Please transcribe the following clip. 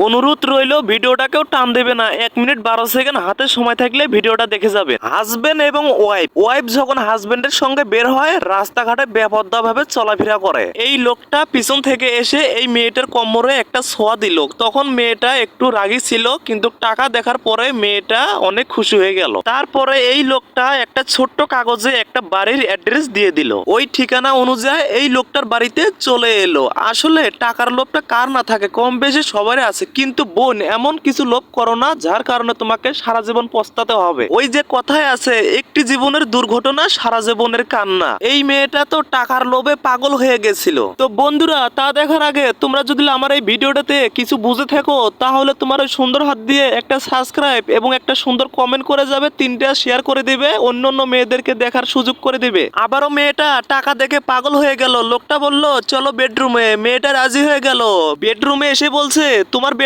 অনুরোধ রইল ভিডিওটাকেও টান দেবে না, 1 মিনিট 12 সেকেন্ড হাতে সময় থাকলে ভিডিওটা দেখে যাবে। হাজবেন্ড এবং ওয়াইফ যখন হাজবেন্ডের সঙ্গে বের হয় রাস্তাঘাটে বেপরোয়া ভাবে চলাফেরা করে, এই লোকটা পিছন থেকে এসে এই মেয়েটার কোমরে একটা ছোঁয়া দিল। তখন মেয়েটা একটু রাগী ছিল, কিন্তু টাকা দেখার পরে মেয়েটা অনেক খুশি হয়ে গেল। তারপরে এই লোকটা একটা ছোট্ট কাগজে একটা বাড়ির অ্যাড্রেস দিয়ে দিল। ওই ঠিকানা অনুযায়ী এই লোকটার বাড়িতে চলে এলো। আসলে টাকার লোভটা কার না থাকে, কম বেশি সবারই আছে, কিন্তু বোন এমন কিছু লোভ করো না যার কারণে তোমাকে সারা জীবন পস্তাতে হবে। ওই যে কথায় আছে, একটি জীবনের দুর্ঘটনা সারা জীবনের কান্না। এই মেয়েটা তো টাকার লোভে পাগল হয়ে গেছিল। তো বন্ধুরা, তা দেখার আগে তোমরা যদি আমার এই ভিডিওটাতে কিছু বুঝে থাকো তাহলে তোমার ওই সুন্দর হাত দিয়ে একটা সাবস্ক্রাইব এবং একটা সুন্দর কমেন্ট করে যাবে, 3টা শেয়ার করে দিবে, অন্য অন্য মেয়েদেরকে দেখার সুযোগ করে দিবে। আবারও মেয়েটা টাকা দেখে পাগল হয়ে গেল। লোকটা বলল চলো বেডরুমে, মেয়েটা রাজি হয়ে গেল। বেডরুমে এসে বলছে তোমার